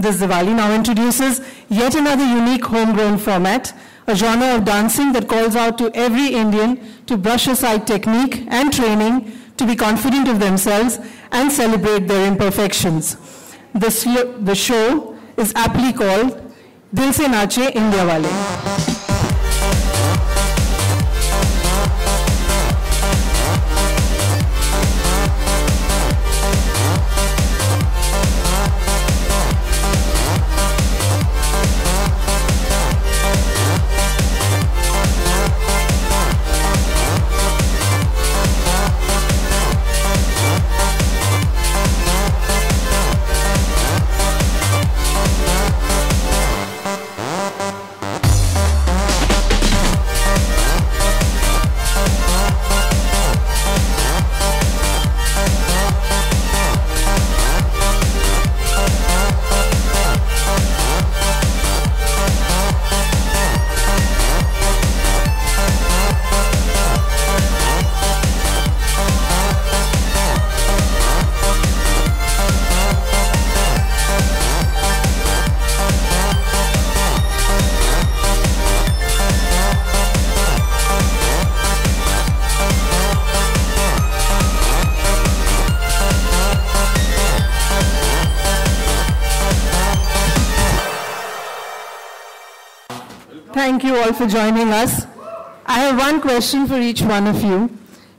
This Diwali now introduces yet another unique homegrown format, a genre of dancing that calls out to every Indian to brush aside technique and training, to be confident of themselves and celebrate their imperfections. The show is aptly called Dil Se Naache India Wale. Thank you all for joining us. I have one question for each one of you.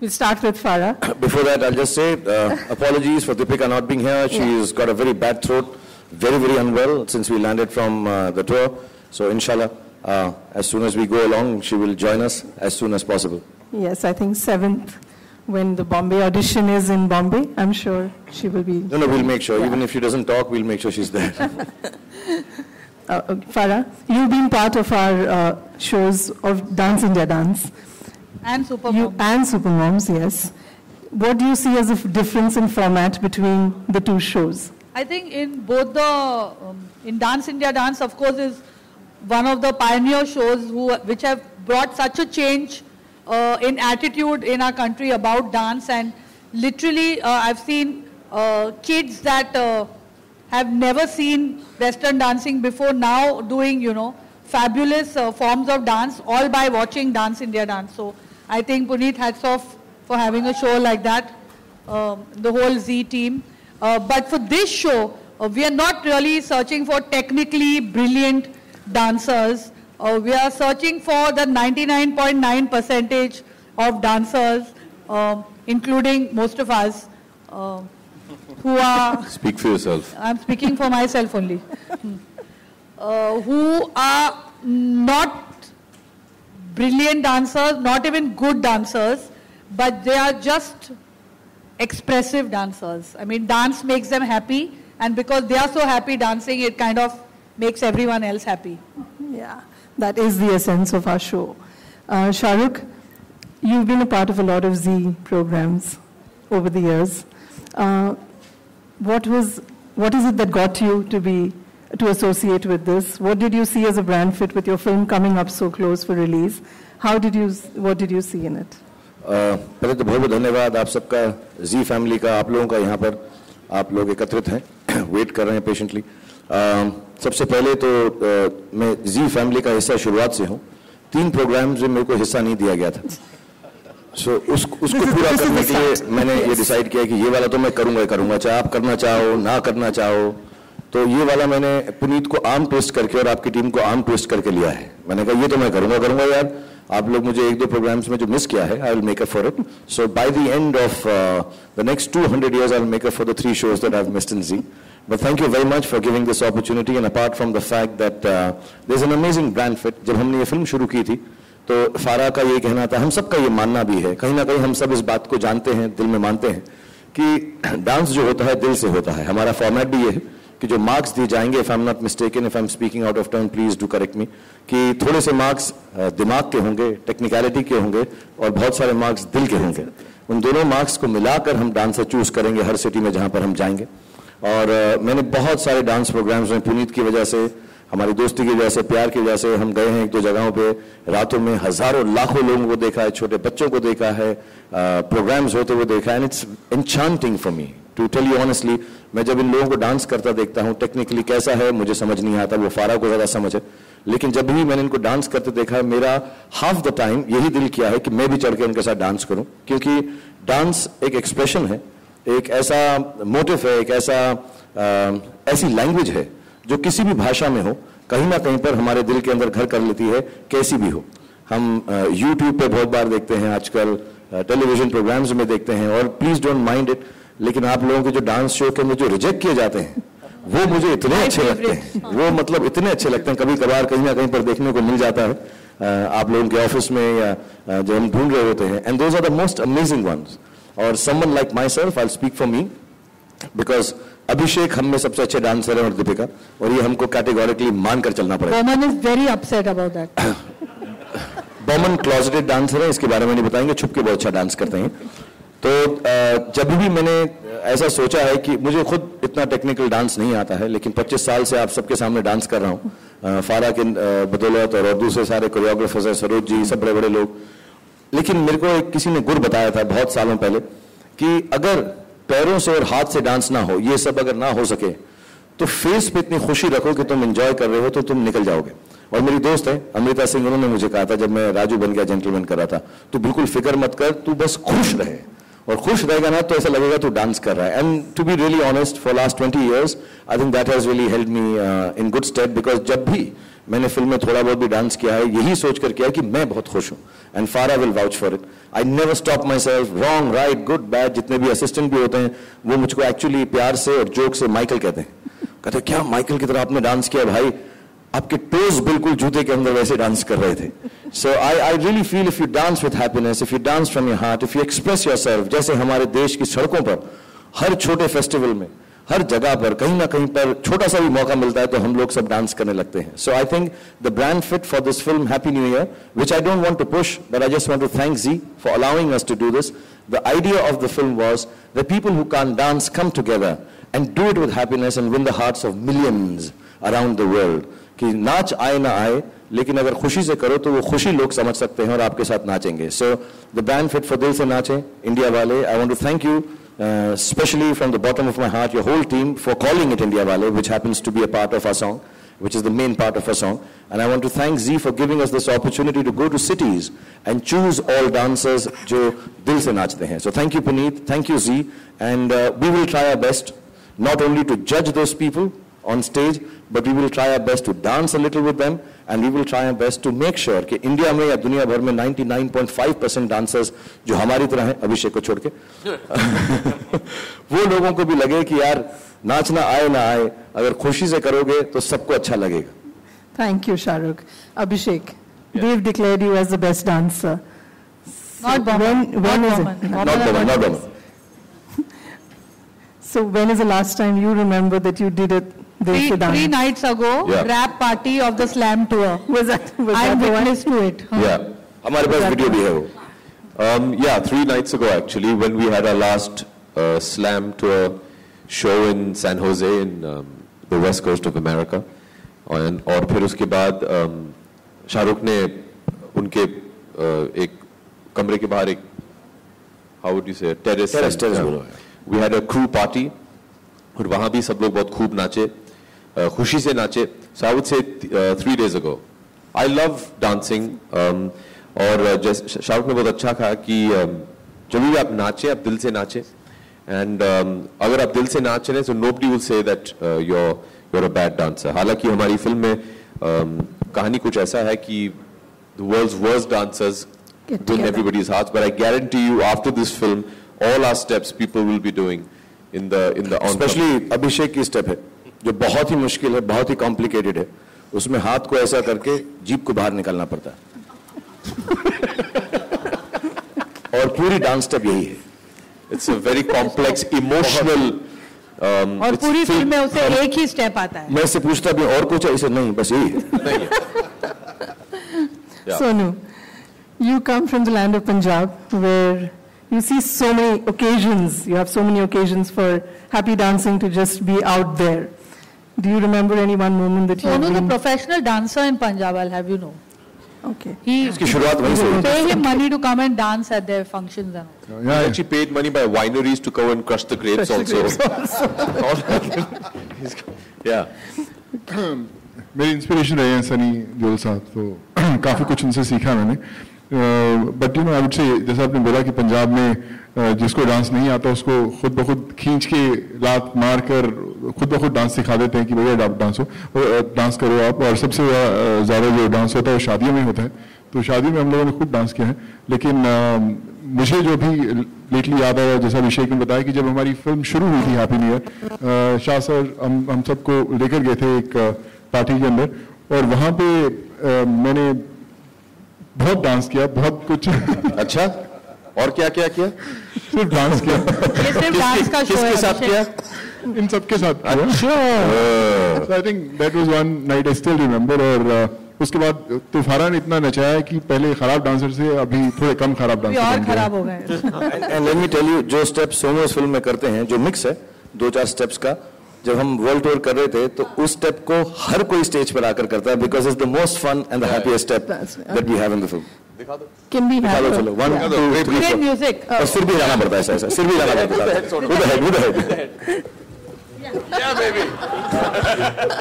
We'll start with Farah. Before that, I'll just say apologies for Deepika not being here. She's got a very bad throat, very, very unwell since we landed from the tour. So inshallah, as soon as we go along, she will join us as soon as possible. Yes, I think 7th, when the Bombay audition is in Bombay, I'm sure she will be. No, we'll make sure. Yeah. Even if she doesn't talk, we'll make sure she's there. Farah, you've been part of our shows of Dance India Dance. And Supermoms. And Supermoms, yes. What do you see as a difference in format between the two shows? I think in both the, in Dance India Dance, of course, is one of the pioneer shows which have brought such a change in attitude in our country about dance. And literally, I've seen kids that have never seen Western dancing before now doing, fabulous forms of dance, all by watching Dance India Dance. So I think Puneet, hats off for having a show like that, the whole Z team. But for this show, we are not really searching for technically brilliant dancers. We are searching for the 99.9% of dancers, including most of us, who are... Speak for yourself. I'm speaking for myself only. Who are not brilliant dancers, not even good dancers, but they are just expressive dancers. I mean, dance makes them happy, and because they are so happy dancing, it kind of makes everyone else happy. Yeah, that is the essence of our show. Shahrukh, you've been a part of a lot of Z programs over the years. What is it that got you to associate with this? What did you see as a brand fit with your film coming up so close for release? What did you see in it? पहले तो बहुत धन्यवाद आप सबका, जी family का, आप लोगों का यहाँ पर आप लोग एकत्रित हैं, वेट कर रहे हैं पेशेंटली. सबसे पहले तो मैं जी फैमिली का हिस्सा शुरुआत से हूँ. 3 प्रोग्राम्स में मेरे को हिस्सा नहीं दिया गया था. उसको पूरा करने के लिए मैंने ये डिसाइड किया कि ये वाला तो मैं करूँगा, चाहे आप करना चाहो ना करना चाहो. तो ये वाला मैंने पुनीत को आर्म ट्विस्ट करके और आपकी टीम को आर्म ट्विस्ट करके लिया है. मैंने कहा ये तो मैं करूँगा यार. आप लोग मुझे 1-2 प्रोग्राम्स में जो मिस किया है, I will make up for it. So by the end of the next 200 years, I will make up for the 3 shows that I've missed in Z. But thank you very much for giving this opportunity. And apart from the fact that there's an amazing brand fit. जब हमने ये film शुरू की थी, तो फारा का ये कहना था, हम सबका ये मानना भी है, कहीं ना कहीं हम सब इस बात को जानते हैं, दिल में मानते हैं कि डांस जो होता है दिल से होता है. हमारा फॉर्मेट भी ये है कि जो मार्क्स दिए जाएंगे, if I'm not mistaken, if I'm speaking out of turn, please do correct me, कि थोड़े से मार्क्स दिमाग के होंगे, टेक्निकलिटी के होंगे और बहुत सारे मार्क्स दिल के होंगे. उन दोनों मार्क्स को मिलाकर हम डांसर चूज करेंगे हर सिटी में जहां पर हम जाएंगे. और मैंने बहुत सारे डांस प्रोग्राम्स में पुनीत की वजह से, हमारी दोस्ती की वजह से, प्यार की वजह से हम गए हैं 1-2 जगहों पे, रातों में हजारों लाखों लोगों को देखा है, छोटे बच्चों को देखा है, प्रोग्राम्स होते हुए देखा है. And it's enchanting for me, to tell you honestly. मैं जब इन लोगों को डांस करता देखता हूँ, टेक्निकली कैसा है मुझे समझ नहीं आता, वो फारा को ज़्यादा समझ है, लेकिन जब भी मैंने इनको डांस करते देखा है, मेरा हाफ द टाइम यही दिल किया है कि मैं भी चढ़ के उनके साथ डांस करूं, क्योंकि डांस एक एक्सप्रेशन है, एक ऐसा मोटिव है, एक ऐसी लैंग्वेज है जो किसी भी भाषा में हो, कहीं ना कहीं पर हमारे दिल के अंदर घर कर लेती है, कैसी भी हो। हम YouTube पे बहुत बार देखते हैं, आजकल टेलीविजन प्रोग्राम्स में देखते हैं, और प्लीज डोंट माइंड इट, लेकिन आप लोगों के जो डांस शो के अंदर जो रिजेक्ट किए जाते हैं वो मुझे इतने अच्छे लगते हैं, वो मतलब इतने अच्छे लगते हैं, कभी कभार कहीं ना कहीं पर देखने को मिल जाता है आप लोगों के ऑफिस में या जो हम ढूंढ रहे होते हैं, and those are the most amazing ones. और someone like myself, I speak for me, because Abhishek हम में सबसे अच्छे डांसर हैं और दीपिका, और ये हमको कैटेगोरिकली मानकर चलना पड़ेगा। Boman is very upset about that. Boman closeted dancer है, इसके बारे में नहीं बताएंगे, छुप के बहुत अच्छा डांस करते हैं। तो जब भी मैंने ऐसा सोचा है कि मुझे खुद इतना टेक्निकल डांस नहीं आता है, लेकिन 25 साल से आप सबके सामने डांस कर रहा हूँ, फारा के बदौलत, और दूसरे सारे कोरियोग्राफर्स हैं, सरोज जी, सब बड़े बड़े लोग। लेकिन मेरे को किसी ने गुर बताया था बहुत सालों पहले कि अगर पैरों से और हाथ से डांस ना हो, ये सब अगर ना हो सके, तो फेस पे इतनी खुशी रखो कि तुम एंजॉय कर रहे हो तो तुम निकल जाओगे। और मेरी दोस्त है अमृता सिंह, उन्होंने मुझे कहा था जब मैं राजू बन गया जेंटलमैन कर रहा था, तू बिल्कुल फिक्र मत कर, तू बस खुश रहे, और खुश रहेगा ना तो ऐसा लगेगा तू डांस कर रहा है। And to be really honest, for last 20 years I think that has really helped me in good state, because जब भी मैंने फिल्म में थोड़ा बहुत भी डांस किया है, यही सोच कर किया है कि मैं बहुत खुश हूं, एंड फारा will vouch for it. I never stop my self, wrong right good bad, जितने भी असिस्टेंट भी होते हैं वो मुझको एक्चुअली प्यार से और जोक से माइकल कहते हैं, कहते क्या माइकल की तरह आपने डांस किया भाई, आपके टोज बिल्कुल जूते के अंदर वैसे डांस कर रहे थे। So I really feel if you dance with happiness, if you dance from your heart, if you express yourself, जैसे हमारे देश की सड़कों पर हर छोटे फेस्टिवल में, हर जगह पर कहीं ना कहीं पर छोटा सा भी मौका मिलता है तो हम लोग सब डांस करने लगते हैं। So I think the brand fit for this film Happy new Year, which I don't want to push, but I just want to thank Zee for allowing us to do this. The idea of the film was the people who can dance come together and do it with happiness and win the hearts of millions around the world. कि नाच आए ना आए, लेकिन अगर खुशी से करो तो वो खुशी लोग समझ सकते हैं और आपके साथ नाचेंगे। So the brand fit for Dil Se Naachein India Waale. I want to thank you especially from the bottom of my heart, your whole team, for calling it India Wale, which happens to be a part of our song, which is the main part of our song. And I want to thank Zee for giving us this opportunity to go to cities and choose all dancers जो दिल से नाचते हैं. So thank you Puneet, thank you Zee, and we will try our best not only to judge those people on stage, but we will try our best to dance a little with them, and we will try our best to make sure कि India में या दुनिया भर में 99.5% dancers जो हमारी तरह हैं, अभिषेक को छोड़ के वो लोगों को भी लगे कि यार नाचना आए ना आए, अगर खुशी से करोगे तो सबको अच्छा लगेगा. Thank you, Shahrukh. Abhishek, they've declared you as the best dancer. Not Boman. When is Boman. it? Not Boman. So when is the last time you remember that you did it? Three nights ago, rap party of the Slam tour. Was that I'm witness to it. Yeah, हमारे पास video भी है वो. Yeah, 3 nights ago actually, when we had our last Slam tour show in San Jose in the west coast of America, और फिर उसके बाद शाहरुख ने उनके एक कमरे के बाहर एक how would you say terrace we had a crew party, और वहाँ भी सब लोग बहुत खूब नाचे, खुशी से नाचे. So I would say 3 days ago. I love dancing, और शाहरुख ने बहुत अच्छा कहा कि जब भी आप नाचे आप दिल से नाचे, and अगर आप दिल से नाच रहे so nobody will say that you're a bad dancer. हालांकि हमारी फिल्म में कहानी कुछ ऐसा है कि the world's worst dancers win everybody's hearts, but I guarantee you after this film all our steps people will be doing in the especially अभिषेक की step है जो बहुत ही मुश्किल है, बहुत ही कॉम्प्लिकेटेड है. उसमें हाथ को ऐसा करके जीभ को बाहर निकालना पड़ता है और पूरी डांस स्टेप यही है. It's a very complex emotional और पूरी फिल्म में उसे एक ही स्टेप आता है. मैं इससे पूछता भी और कुछ है, इसे नहीं, बस यही है. Sonu, you come from the land of Punjab where you see so many occasions, you have so many occasions for happy dancing to just be out there. Do you remember any one moment that you Sonu, the professional dancer in Punjab, I'll have you know. Okay. इसकी शुरुआत वहीं से हुई। Pay him money to come and dance at their functions and all. Yeah, actually paid money by wineries to go and crush the grapes also. Yeah. मेरी inspiration रहे हैं सनी देओल साहब, तो काफ़ी कुछ उनसे सीखा मैंने. But you know I would से, जैसा आपने बोला कि पंजाब में जिसको डांस नहीं आता उसको खुद ब खुद खींच के लात मार कर खुद ब खुद डांस सिखा देते हैं कि भैया डांस करो आप. और सबसे ज़्यादा जो डांस होता है वो शादियों में होता है. तो शादियों में हम लोगों ने खूब डांस किया है. लेकिन मुझे जो भी लेटली याद आया, जैसा अभिषेक ने बताया कि जब हमारी फिल्म शुरू हुई थी happy new year, Shah sir हम सबको लेकर गए थे एक पार्टी के अंदर, और वहाँ पे मैंने बहुत डांस किया, बहुत कुछ. अच्छा, और क्या क्या किया? सिर्फ डांस किया. ये सिर्फ डांस का शो है. किसके साथ किया? इन सबके साथ. अच्छा. आई think that was one night I still remember. और उसके बाद तूफान इतना नचाया कि पहले खराब डांसर से अभी थोड़े कम खराब डांसर और खराब हो गए. And let me tell you, जो स्टेप्स सोनू इस फिल्म में करते हैं, जो मिक्स है 2-4 स्टेप्स का, जब हम वर्ल्ड टूर कर रहे थे तो उस स्टेप को हर कोई स्टेज पर आकर करता है, because it's the most fun and the happiest step that we have in the film. दिखा दो. Can we have चलो 1 2 3 4 म्यूजिक. और सिर भी हिलाना पड़ता है, ऐसा सिर भी हिलाना पड़ता है. With the head. Yeah, baby.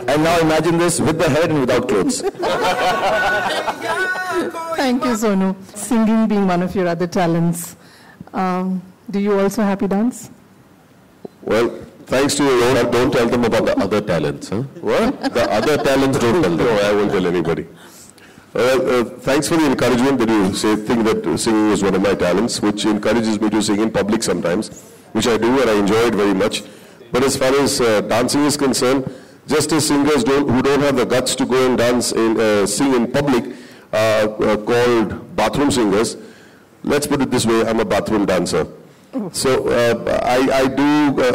And now imagine this with the head and without clothes. Thank you, Sonu. Singing being one of your other talents. Do you also happy dance? Well, thanks to your own, don't tell them about the other talents, huh? What? The other talents, don't tell them. No, I won't tell anybody. Thanks for the encouragement that you think that singing is one of my talents, which encourages me to sing in public sometimes, which I do and I enjoy it very much. But as far as dancing is concerned, just as singers who don't have the guts to go and sing in public, called bathroom singers, let's put it this way, I'm a bathroom dancer. So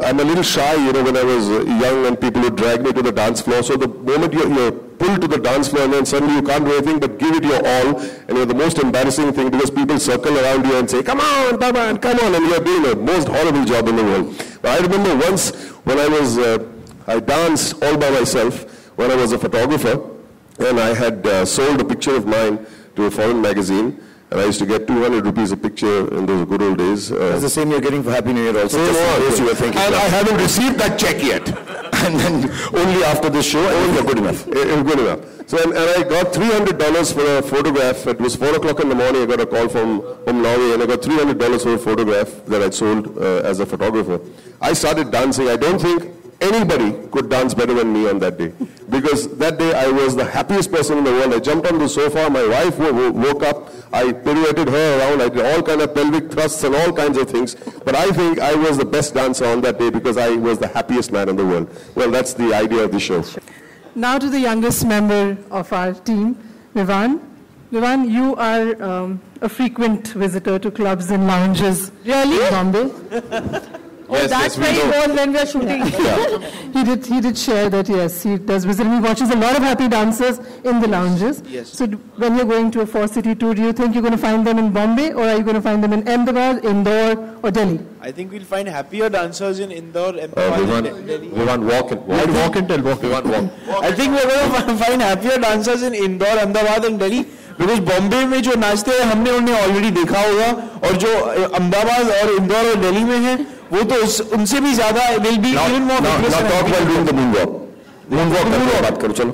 I'm a little shy, you know, when I was young and people would drag me to the dance floor. So the moment you're pulled to the dance floor and then suddenly you can't do anything but give it your all, and you're the most embarrassing thing because people circle around you and say, come on, come on, and you're doing the most horrible job in the world. But I remember once when I danced all by myself when I was a photographer, and I had sold a picture of mine to a foreign magazine. And I used to get 200 rupees a picture in those good old days. That's the same you're getting for Happy New Year also. You were thinking. And I haven't received that check yet. And then only after this show, only good enough. Good enough. So and I got $300 for a photograph. It was 4 o'clock in the morning. I got a call from Norway, and I got $300 for a photograph that I'd sold as a photographer. I started dancing. I don't think anybody could dance better than me on that day, because that day I was the happiest person in the world. I jumped on the sofa, my wife woke up, I pirouetted her around, I did all kind of pelvic thrusts and all kinds of things, but I think I was the best dancer on that day because I was the happiest man in the world. Well, that's the idea of the show. Now to the youngest member of our team, Vivan. Vivan, you are a frequent visitor to clubs and lounges. Really? In Bombay. Yes, that's where he goes when we are shooting. Yeah. He did share that, yes, he does visit. He watches a lot of happy dancers in the lounges. Yes. So when you're going to a 4-city tour, do you think you're going to find them in Bombay, or are you going to find them in Ahmedabad, Indore, or Delhi? I think we'll find happier dancers in Indore, Ahmedabad, and Delhi. Vivan, walk and tell. Vivan, walk. I think we're going to find happier dancers in Indore, Ahmedabad, and Delhi. Because Bombay में जो नाचते हैं हमने उन्हें already देखा होगा, और जो अहमदाबाद और इंदौर और दिल्ली में है वो तो उनसे भी ज्यादा विल बी इवन मोर बात करो. चलो,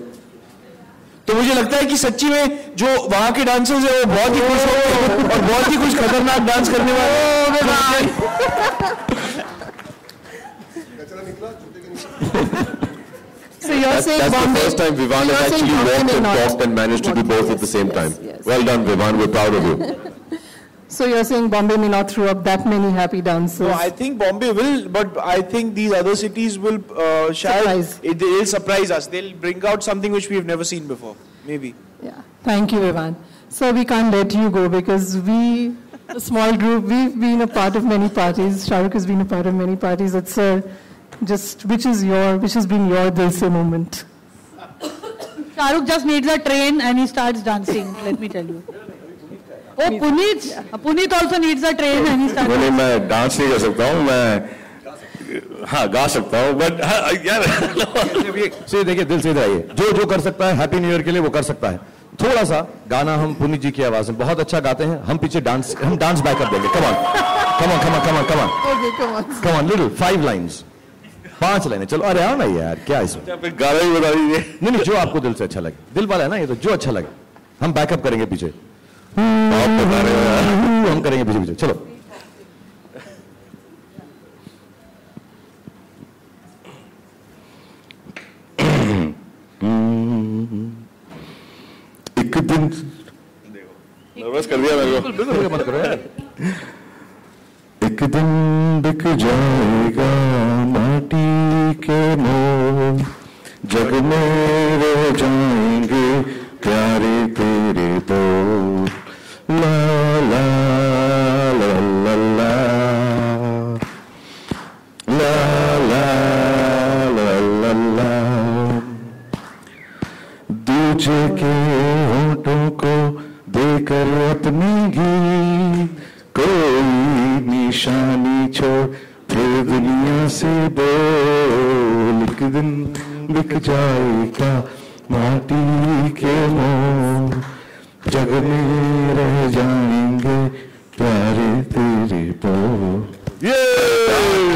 तो मुझे लगता है कि सच्ची में जो वहां के डांसर्स है वो बहुत ही खुश होंगे और बहुत ही कुछ खतरनाक डांस करने वाले. So you're saying that's Bombay, the first time Vivan has actually walked and talked and managed to do both at the same time. Yes. Well done, Vivan. We're proud of you. So you're saying Bombay may not throw up that many happy dancers? No, I think Bombay will, but I think these other cities will they'll surprise us. They'll bring out something which we've never seen before, maybe. Yeah. Thank you, Vivan. So we can't let you go because we, a small group, we've been a part of many parties. Shahrukh has been a part of many parties. It's just which has been your Dil Se moment? Shahrukh just needs a train and he starts dancing, let me tell you. Oh, Puneet also needs a train and he starts dancing. मैं dance नहीं कर सकता हूँ, मैं हाँ गा सकता हूँ, बट यार देखिए दिल से इधर आइए, जो कर सकता है हैप्पी न्यू ईयर के लिए वो कर सकता है. थोड़ा सा गाना हम पुनीत जी की आवाज में बहुत अच्छा गाते हैं, हम पीछे हम डांस बैकअप देंगे. कम ऑन लिटिल 5 लाइन्स, 5 लाइनें. चलो अरे आओ ना यार, क्या इसमें फिर गाना ही बता दीजिए. नहीं जो आपको दिल से अच्छा लगे, दिल वाला है ना ये, तो जो अच्छा लगे हम बैकअप करेंगे पीछे. हम करेंगे पीछे पीछे. चलो एक दिन नर्वस कर दिया मेरे को. बिल्कुल मत करो यार. एक दिन बिक जाएगा माटी के मोल, जग में रह जाएंगे प्यारे तेरे बोल. ला ला ला ला ला ला ला ला ला ला. दूजे के होठों को देकर अपनी गीत, कोई निशानी छोड़ फिर दुनिया से बोल. एक दिन बिक जाएगा माटी के मोल, जग में रह जाएंगे प्यारे तेरे बोल.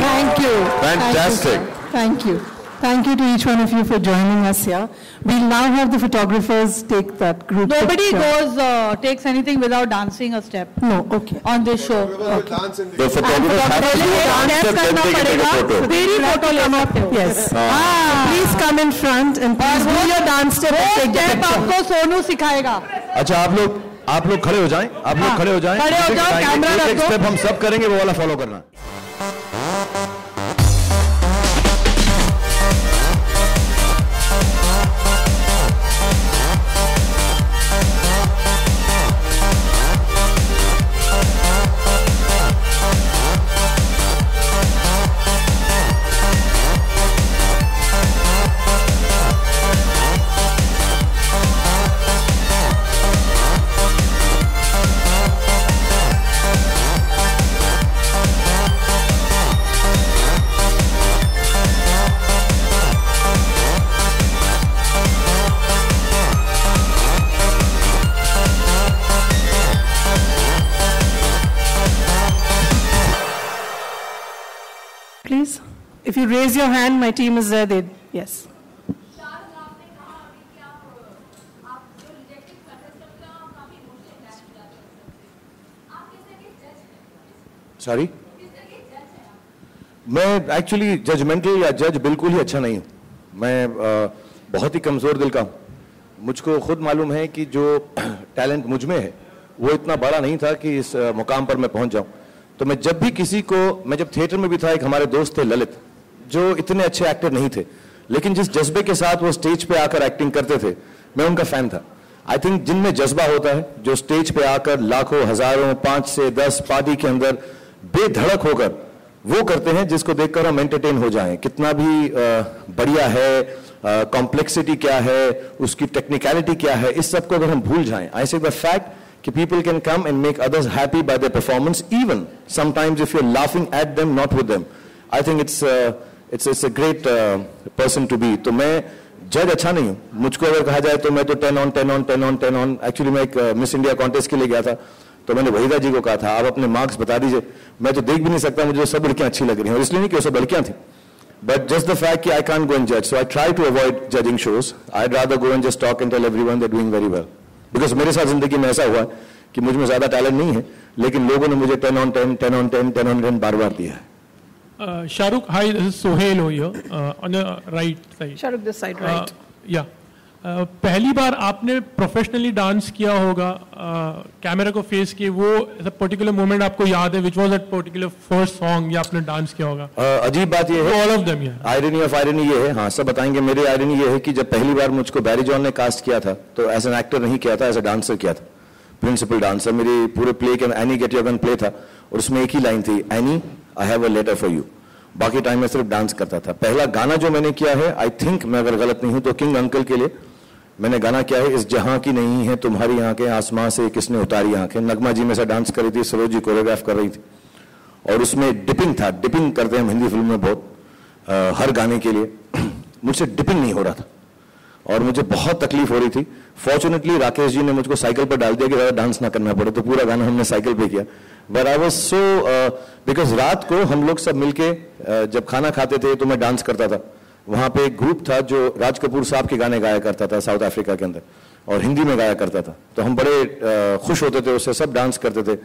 Thank you. Fantastic. Thank you. Thank you to each one of you for joining us here. We'll now have the photographers take that group Nobody picture. takes anything without dancing a step No, okay. on this show. The photographers have to do a dance Step and then करना they can take a पड़ेगा, photo. फिर ही photo ले सकते हो. Yes. हाँ. Please come in front and please do your dance step and take the Step picture. आपको सोनू सिखाएगा. अच्छा आप लोग खड़े हो जाएं, आप लोग खड़े हो जाएं. खड़े हो जाओ, कैमरा एक रखो. स्टेप हम सब करेंगे, वो वाला फॉलो करना. Please. If you raise your hand, my team is there. Yes. Sorry, मैं एक्चुअली जजमेंटल या जज बिल्कुल ही अच्छा नहीं हूं. मैं बहुत ही कमजोर दिल का हूं. मुझको खुद मालूम है कि जो टैलेंट मुझ में है वो इतना बड़ा नहीं था कि इस मुकाम पर मैं पहुंच जाऊं. तो मैं जब भी किसी को, मैं जब थिएटर में भी था, एक हमारे दोस्त थे ललित, जो इतने अच्छे एक्टर नहीं थे, लेकिन जिस जज्बे के साथ वो स्टेज पे आकर एक्टिंग करते थे, मैं उनका फैन था. आई थिंक जिनमें जज्बा होता है, जो स्टेज पे आकर लाखों हजारों 5 से 10 पार्टी के अंदर बेधड़क होकर वो करते हैं, जिसको देखकर हम एंटरटेन हो जाएं. कितना भी बढ़िया है, कॉम्प्लेक्सिटी क्या है, उसकी टेक्निकलिटी क्या है, इस सब को अगर हम भूल जाएं. आई से द फैक्ट कि people can come and make others happy by their performance, even sometimes if you're laughing at them, not with them. I think it's a great person to be. तो मैं जज अच्छा नहीं हूँ. मुझको अगर कहा जाए तो मैं तो 10 on. एक्चुअली मैं एक मिस इंडिया कॉन्टेस्ट के लिए गया था, तो मैंने वहीदा जी को कहा था, आप अपने मार्क्स बता दीजिए. मैं तो देख भी नहीं सकता, मुझे सब लड़कियां अच्छी लग रही हैं, और इसलिए नहीं कि वो सब लड़कियां थी, but just the fact कि I can't go and judge, so I try to avoid judging shows. I'd rather go and just talk and tell everyone they're doing very well. Because मेरे साथ जिंदगी में ऐसा हुआ है कि मुझ में ज्यादा टैलेंट नहीं है, लेकिन लोगों ने मुझे 10 on 10 बार दिया है. Shahrukh, hi, this is Sohail over here, on the right side. Shahrukh, this side, right? Yeah. पहली बार आपने प्रोफेशनली डांस किया होगा कैमरा को फेस किए, वो पर्टिकुलर मोमेंट आपको याद है, which was that particular first song या आपने डांस किया होगा? अजीब बात ये है, all of them, irony of irony ये है, हाँ सब बताएंगे. मेरी आयरनी ये है कि जब पहली बार मुझको बैरी जॉन ने कास्ट किया था, तो एज एन एक्टर नहीं किया था, एज ए डांसर किया था, प्रिंसिपल डांसर. मेरी पूरे प्ले के Annie get your gun play था, और उसमें एक ही लाइन थी, Annie I have a letter for you. बाकी टाइम में सिर्फ डांस करता था. पहला गाना जो मैंने किया है, आई थिंक मैं अगर गलत नहीं हूं तो किंग अंकल के लिए मैंने गाना किया है, इस जहां की नहीं है तुम्हारी आंखें, आसमां से किसने उतारी आंखें. नगमा जी में से डांस कर रही थी, सरोज जी कोरियोग्राफ कर रही थी, और उसमें डिपिंग था. डिपिंग करते हैं हम हिंदी फिल्म में बहुत, हर गाने के लिए. मुझसे डिपिंग नहीं हो रहा था, और मुझे बहुत तकलीफ हो रही थी। फॉर्चुनेटली राकेश जी ने मुझको साइकिल पर डाल दिया कि ज़्यादा डांस ना करना पड़े, तो पूरा गाना हमने साइकिल पे किया। But I was so because रात को हम लोग सब मिलके जब खाना खाते थे तो मैं डांस करता था। वहाँ पे एक ग्रुप था जो राज कपूर साहब के गाने गाया करता था साउथ अफ्रीका के अंदर, और हिंदी में गाया करता था, तो हम बड़े खुश होते थे उससे, सब डांस करते थे।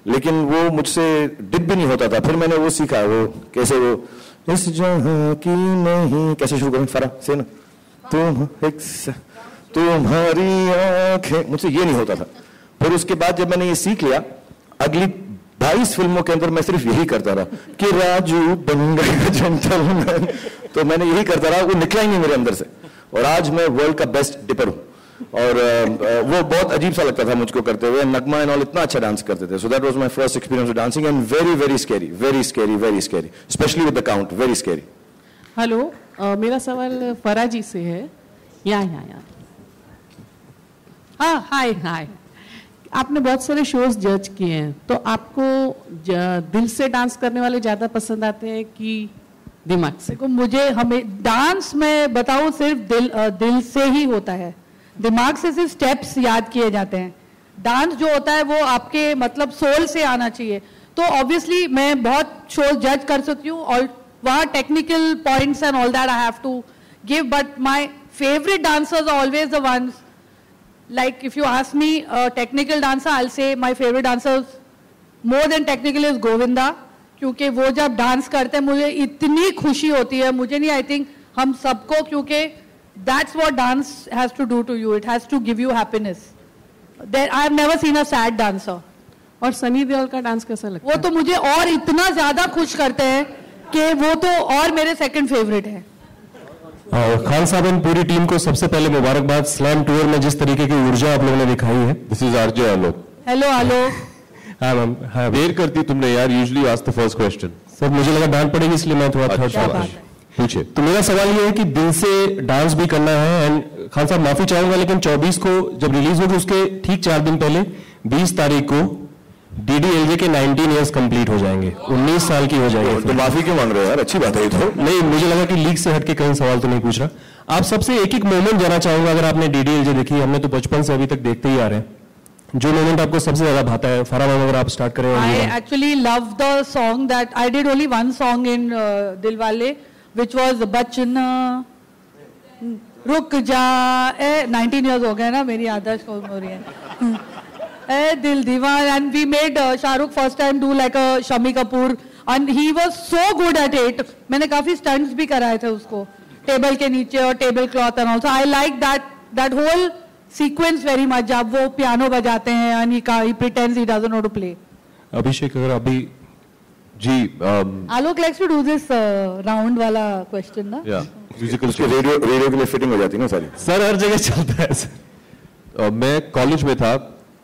लेकिन वो मुझसे डिप भी नहीं होता था। फिर मैंने वो सीखा, वो कैसे वो इस जहां की नहीं, कैसे शुरू करें फरा से ना, तुम्हारी आंखें, मुझसे ये नहीं होता था। फिर उसके बाद जब मैंने ये सीख लिया, अगली 22 फिल्मों के अंदर मैं सिर्फ यही करता रहा कि राजू बन गया जेंटलमैन, तो मैंने यही करता रहा, वो निकला ही नहीं मेरे अंदर से, और आज मैं वर्ल्ड का बेस्ट डिपर हूँ। और वो बहुत अजीब सा लगता था मुझको करते हुए। नगमा एंड ऑल इतना अच्छा डांस करते थे। So that was my first experience with dancing and very very scary, very scary, very scary, specially with the count, very scary. Hello, मेरा सवाल फरा जी से है। यहाँ हाँ, हाय। आपने बहुत सारे शोज जज किए हैं, तो आपको दिल से डांस करने वाले ज्यादा पसंद आते हैं कि दिमाग से? देखो, मुझे हमें डांस में बताऊं सिर्फ दिल से ही होता है। दिमाग से सिर्फ स्टेप्स याद किए जाते हैं। डांस जो होता है वो आपके मतलब सोल से आना चाहिए। तो ऑब्वियसली मैं बहुत शोज जज कर सकती हूँ और वहाँ technical points and all that I have to give, but my favourite dancers are always the ones, like if you ask me a technical dancer, I'll say my favorite dancers more than technical is Govinda, क्योंकि वो जब dance करते हैं मुझे इतनी खुशी होती है। मुझे नहीं, आई थिंक हम सबको, क्योंकि that's what dance has to do to you, it has to give you happiness. There I have never seen a sad dancer. और सनी देओल का डांस कैसा लगता है? वो तो मुझे और इतना ज्यादा खुश करते हैं कि वो तो और मेरे सेकंड फेवरेट है। खान साहब एंड पूरी टीम को सबसे पहले मुबारकबाद। स्लैम टूर में जिस तरीके की ऊर्जा आप लोगों ने दिखाई है। This is RJ Alok. Hello Alok. हाँ मैम, हाँ देर करती तुमने यार, usually ask the first question. Sir मुझे लगा डांट पड़ेगी इसलिए मैं थोड़ा थर्ड सवाल पूछे। तो मेरा सवाल ये है कि दिल से डांस भी करना है, एंड खान साहब माफी चाहूंगा लेकिन 24 को जब रिलीज होगी उसके ठीक 4 दिन पहले 20 तारीख को DDLJ के 19 ईयर्स कंप्लीट हो जाएंगे, 19 साल की हो जाएगी। तो माफी क्यों मांग रहे हो यार, अच्छी बात है ये तो। नहीं, मुझे लगा कि लीग से हटके कहीं सवाल तो नहीं पूछ रहा। आप सबसे एक मोमेंट जाना चाहूंगा, अगर आपने DDLJ देखी, हमने तो बचपन से अभी तक देखते ही आ रहे हैं, जो मोमेंट आपको सबसे ज्यादा भाता है। फराह मैम अगर आप स्टार्ट करें। I actually love the song that I did only one song in Dilwale, which was बचना रुक जा। 19 years हो गए ना, मेरी आदत हो रही है। दिल दीवान, and we made Shahrukh first time do like a Shami Kapoor, and he was so good at it. मैंने काफी stunts भी कराए थे उसको, टेबल के नीचे और table cloth and also I like that whole sequence very much. जब वो पियानो बजाते हैं and he pretends he doesn't know to play. अभिषेक अगर अभी जी आलोक likes to do this round वाला question ना? या म्यूजिकल उसके रेडियो के लिए फिटिंग हो जाती है ना सारी। सर हर जगह चलता है सर। मैं कॉलेज में था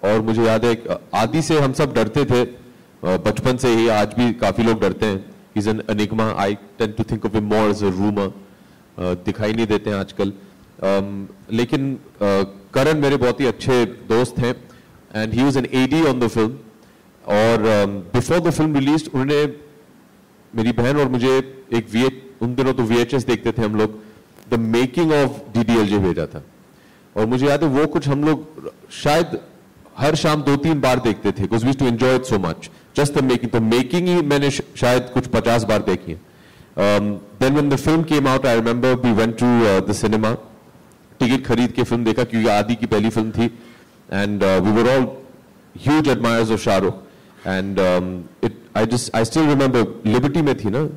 और मुझे याद है आदि से हम सब डरते थे बचपन से ही, आज भी काफी लोग डरते हैं। Is an enigma, I tend to think of him more as a rumour, दिखाई नहीं देते हैं आजकल। लेकिन करण मेरे बहुत ही अच्छे दोस्त हैं and he was an AD on the film, और बिफोर द फिल्म रिलीज उन्होंने मेरी बहन और मुझे उन दिनों तो VHS देखते थे हम लोग, द मेकिंग ऑफ DDLJ भेजा था। और मुझे याद है वो कुछ हम लोग शायद हर शाम 2-3 बार देखते थे, because we used to enjoy it so much. Just the making, तो मेकिंग ही मैंने शायद कुछ 50 बार देखी है। Then when the film came out, I remember we went to the cinema, ticket खरीद के फिल्म देखा क्योंकि आदि की पहली फिल्म थी, and we were all huge admirers of Shahrukh, and I still remember Liberty में थी ना,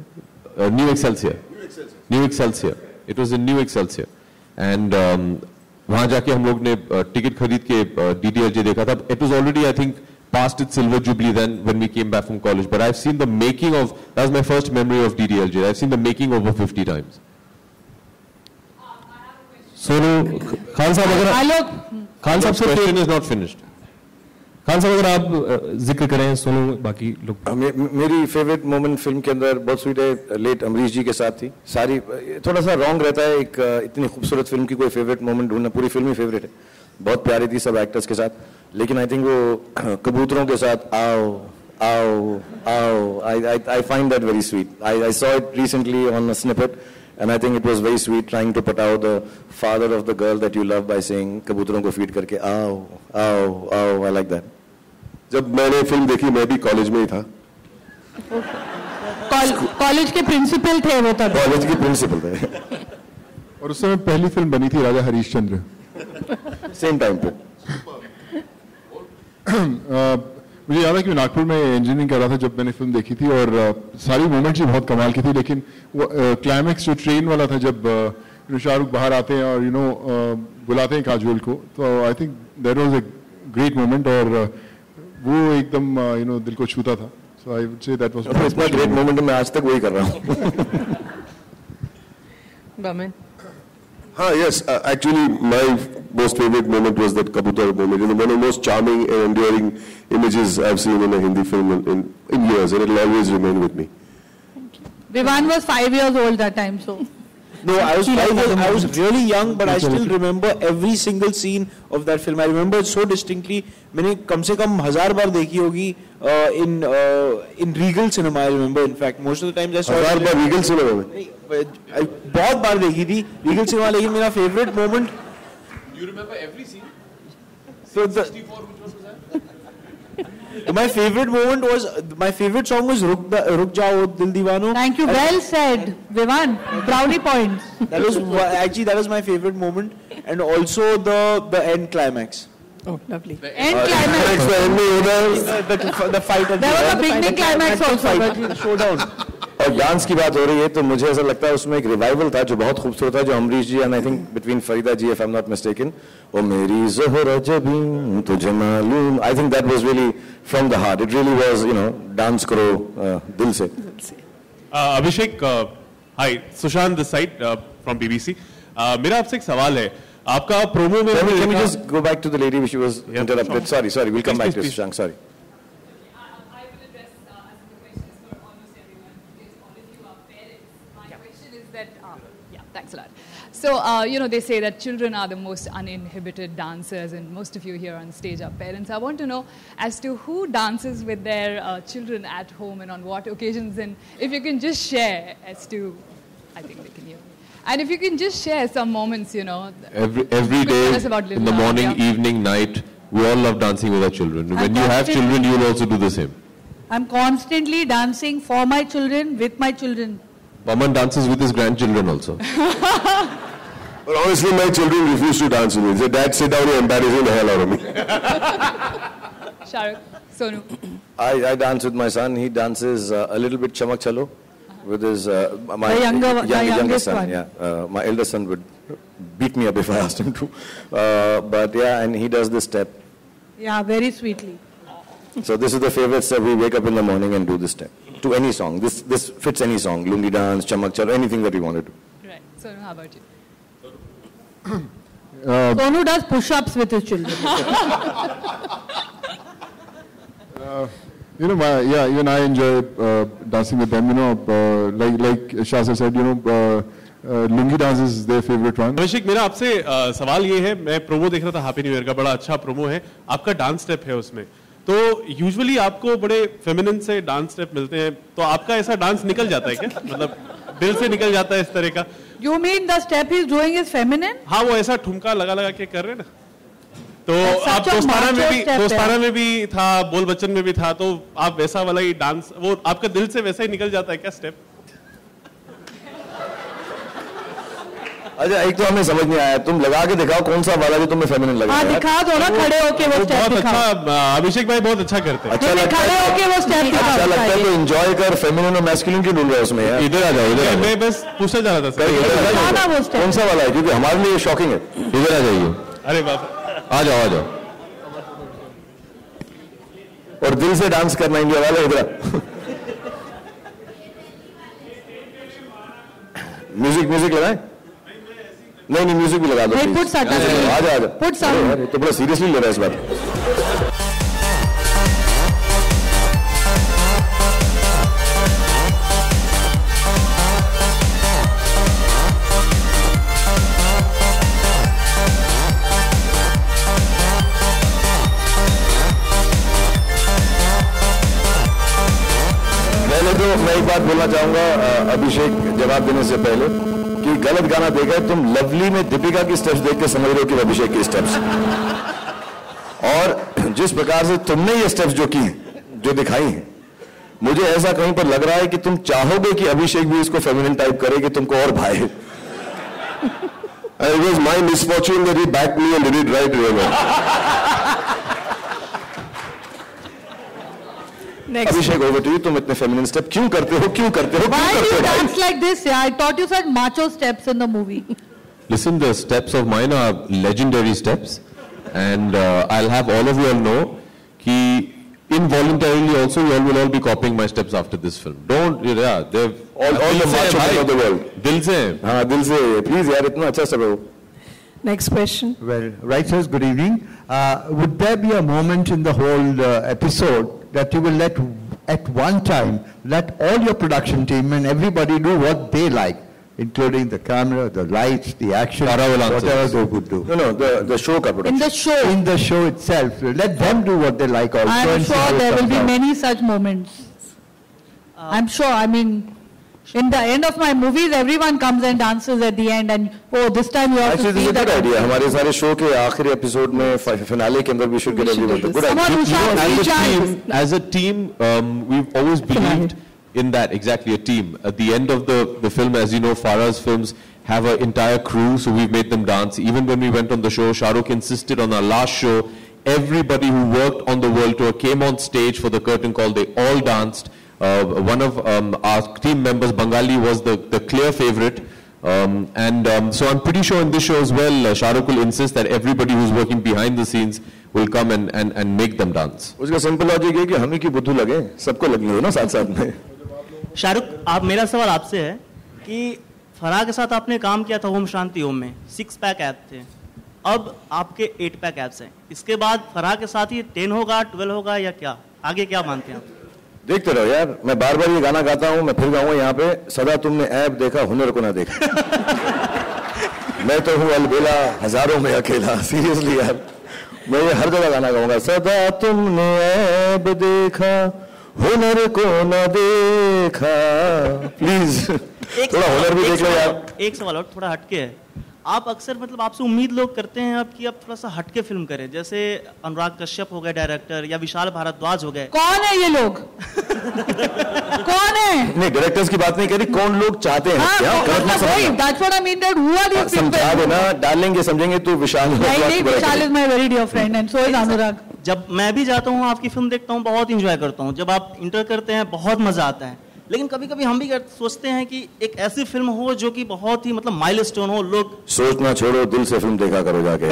New Excelsior, it was in New Excelsior, and वहां जाके हम लोग ने टिकट खरीद के DDLJ देखा था। It was already I think past its silver jubilee then when we came back from college, but I've seen the making of, that was my first memory of DDLJ. I've seen the making over 50 times. Sonu Khan साहब अगर आलोक, खान साहब से question is not finished. Khan साहब अगर आप जिक्र करें, सोनू बाकी लोग। मेरी फेवरेट मोमेंट फिल्म के अंदर बहुत स्वीट है, लेट अमरीश जी के साथ थी। सारी थोड़ा सा रॉन्ग रहता है, एक इतनी खूबसूरत फिल्म की कोई फेवरेट मोमेंट ढूंढना, पूरी फिल्म ही फेवरेट है, बहुत प्यारी थी सब एक्टर्स के साथ। लेकिन आई थिंक वो कबूतरों के साथ आओ आओ आओ, I find that very sweet. I saw it recently on a snippet And I think it was very sweet trying to put out the father of the girl that you love by saying कबूतरों को feed करके आओ आओ आओ. I like that. जब मैंने film देखी मैं भी कॉलेज में ही था. कॉलेज के प्रिंसिपल थे वो तब. कॉलेज के प्रिंसिपल थे. और उस समय पहली फिल्म बनी थी राजा हरीशचंद्र. सेम टाइम पे. मुझे याद है कि नागपुर में इंजीनियरिंग कर रहा था जब मैंने फिल्म देखी थी और सारी मोमेंट्स ही बहुत कमाल की थी, लेकिन वो क्लाइमैक्स जो ट्रेन वाला था जब शाहरुख बाहर आते हैं और बुलाते हैं काजोल को, तो I think that was a great moment और वो एकदम दिल को छूता था. So I would say that was इतना ग्रेट मोमेंट मैं आज तक वही कर रहा हूँ. Baman. Yes, actually my most favorite moment was that Kabutar moment. One of the most charming and enduring images I've seen in a Hindi film in years, and it'll always remain with me. Vivan was 5 years old that time, so. No, I was really young, but I still remember every single scene of that film. I remember it so distinctly. मैंने कम से कम 1000 बार देखी होगी in Regal Cinema. I remember, in fact, most of the times I saw. 1000 bar Regal Cinema में? बहुत बार देखी थी Regal Cinema, लेकिन मेरा favorite moment. You remember every scene? So 64, which one was that? My favorite moment was, my favorite song was Ruk Jao Dil Deewano. Thank you, well said, Vivan. Brownie points. That was my favorite moment, and also the end climax. Oh, lovely. The end climax. The fight at the There was a beginning climax also. The showdown. और dance की बात हो रही है तो मुझे ऐसा लगता है उसमें एक रिवाइवल था जो बहुत खूबसूरत था, जो Amrish ji and I think between Farida ji, if I am not mistaken, ओ मेरी ज़ोहरा जबीं तुझे मालूम. I think that was really from the heart. It really was dance करो दिल से. Abhishek, hi, Sushant this side from BBC. मेरा आपसे एक सवाल है. आपका प्रोमो में Can we just go back to the lady which was interrupted? Sorry, we'll come back to Sushant. Sorry. Thanks a lot. So, they say that children are the most uninhibited dancers, and most of you here on stage are parents. I want to know as to who dances with their children at home and on what occasions, and if you can just share as to, I think they can hear. And if you can just share some moments, Every day, in the morning, evening, night, we all love dancing with our children. When you have children, you will also do the same. I'm constantly dancing for my children, with my children. Baman dances with his grandchildren also. But honestly, my children refuse to dance with me. They say, Dad, sit down, you're embarrassing the hell out of me. Shahrukh, Sonu. I dance with my son. He dances a little bit chamak chalo with his my youngest son. one. Yeah, my eldest son would beat me up if I asked him to. But yeah, and he does this step. Yeah, very sweetly. So this is the favorite step. We wake up in the morning and do this step to any song. This fits any song. Lungi dance, chamak chalo, anything that we want to do. Right. Sonu, how about you? Sonu does push-ups with his children. Even I enjoy dancing with them. Like Shasa said, lungi dance is their favorite one. अभिषेक, मेरा आपसे सवाल ये है, मैं promo देख रहा था happy new year का, बड़ा अच्छा प्रोमो है, आपका डांस स्टेप है उसमें, तो यूजुअली आपको बड़े फेमिनिन से डांस स्टेप मिलते हैं, तो आपका ऐसा डांस निकल जाता है क्या? मतलब दिल से निकल जाता है इस तरह का? You mean the step he's doing is feminine? हाँ, वो ऐसा ठुमका लगा के कर रहे हैं ना, तो आप दोस्ताना में भी था, बोल बच्चन में भी था, तो आप वैसा वाला ही डांस, वो आपका दिल से वैसा ही निकल जाता है क्या स्टेप? अच्छा, एक तो हमें समझ नहीं आया, तुम लगा के दिखाओ कौन सा वाला जो तुम्हें फेमिनिन लगा। हाँ, दिखा दो ना, खड़े होके वो स्टेप दिखाओ। अच्छा, अभिषेक भाई बहुत अच्छा करते हैं। अच्छा लगता खड़े होके वो स्टेप दिखाओ। अच्छा लगता है तो एंजॉय कर, फेमिनिन और मैस्कुलिन क्यों ढूंढ रहे हो उसमें यार? इधर आ जाओ, इधर। मैं बस पूछना चाह रहा था कौन सा वाला है, क्योंकि हमारे लिए शॉकिंग है। इधर आ जाइए। अरे बाप, आ जाओ। और दिल से डांस करना इंडिया वाले, इधर म्यूजिक लगाए? नहीं, म्यूजिक भी लगा दो। आजा। तो बड़ा सीरियसली ले रहा है इस बात। तो मैं एक बात बोलना चाहूंगा अभिषेक जवाब देने से पहले कि गलत गाना देखा है। तुम लवली में दीपिका की स्टेप्स देख के समझ रहे हो कि अभिषेक की स्टेप्स, और जिस प्रकार से तुमने ये स्टेप्स जो की जो दिखाई हैं, मुझे ऐसा कहीं पर लग रहा है कि तुम चाहोगे कि अभिषेक भी इसको फेमिनिन टाइप करे कि तुमको और भाए। It was my misfortune that he backed me and did it right, really. Abhishek over to you, तुम इतने फेमिनिन स्टेप क्यों करते हो? Why do you dance like this? Yeah, I thought you said macho steps in the movie. Listen, the steps of mine are legendary steps, and I'll have all of you all know कि involuntarily also you all will all be copying my steps after this film. Don't, yeah, they've all the macho men of the world. दिल से, हाँ दिल से, please यार इतना अच्छा सब हो। Next question. Well, right, sirs, good evening. Would there be a moment in the whole episode that you will let, at one time, let all your production team and everybody do what they like, including the camera, the lights, the action, whatever they would do? No, the show ka production. In the show. In the show itself, let them do what they like also. I'm sure there will be many such moments. I'm sure. I mean, in the end of my movies, everyone comes and dances at the end, and oh, this time you have Actually, to see this is a good idea. हमारे सारे show के आखिरी episode में finale के अंदर we should get everyone. Good idea. As a team, we've always believed in that, exactly, a team. At the end of the film, as you know, Farah's films have an entire crew, so we've made them dance. Even when we went on the show, Shah Rukh insisted on our last show, everybody who worked on the world tour came on stage for the curtain call. They all danced. One of our team members, Bengali, was the clear favorite. So I'm pretty sure in this show as well, Shah Rukh will insist that everybody who's working behind the scenes will come and make them dance. उसका simple logic है कि हम ही की बुद्धू लगे, सबको लगने दो ना साथ साथ में। शाहरुख, आप, मेरा सवाल आपसे है कि फराह के साथ आपने काम किया था ओम शांति ओम में, 6 पैक ऐप थे, अब आपके 8 पैक ऐप्स हैं। इसके बाद फराह के साथ ही 10 होगा, 12 होगा, या क्या आगे क्या मानते हैं आप? देखते रहो यार, मैं बार बार ये गाना गाता हूँ, मैं फिर गाऊंगा यहाँ पे, सदा तुमने ऐप देखा हुनर को ना देखा। मैं तो हूँ अलबेला हजारों में अकेला। सीरियसली यार, मैं ये हर जगह गाना गाऊंगा, सदा तुमने ऐप देखा हुनर को ना देखा। प्लीज थोड़ा हुनर भी देख लो यार। एक सवाल और थोड़ा हटके है, आप अक्सर मतलब आपसे उम्मीद लोग करते हैं आप कि आप थोड़ा सा हटके फिल्म करें, जैसे अनुराग कश्यप हो गए डायरेक्टर, या विशाल भारद्वाज हो गए। कौन है ये लोग? कौन है? नहीं, डायरेक्टर्स की बात नहीं करी, कौन लोग चाहते हैं? That's what I mean, that who are these people? समझा देना, डालेंगे समझेंगे तो विशाल। नहीं, विशाल is my very dear friend and so is अनुराग। जब मैं भी जाता हूँ आपकी फिल्म देखता हूँ, बहुत इंजॉय करता हूँ, जब आप इंटर करते हैं बहुत मजा आता है, लेकिन कभी कभी हम भी सोचते हैं कि एक ऐसी फिल्म हो जो कि बहुत ही मतलब माइलस्टोन हो। लोग सोचना छोड़ो, दिल से फिल्म देखा करो जाके।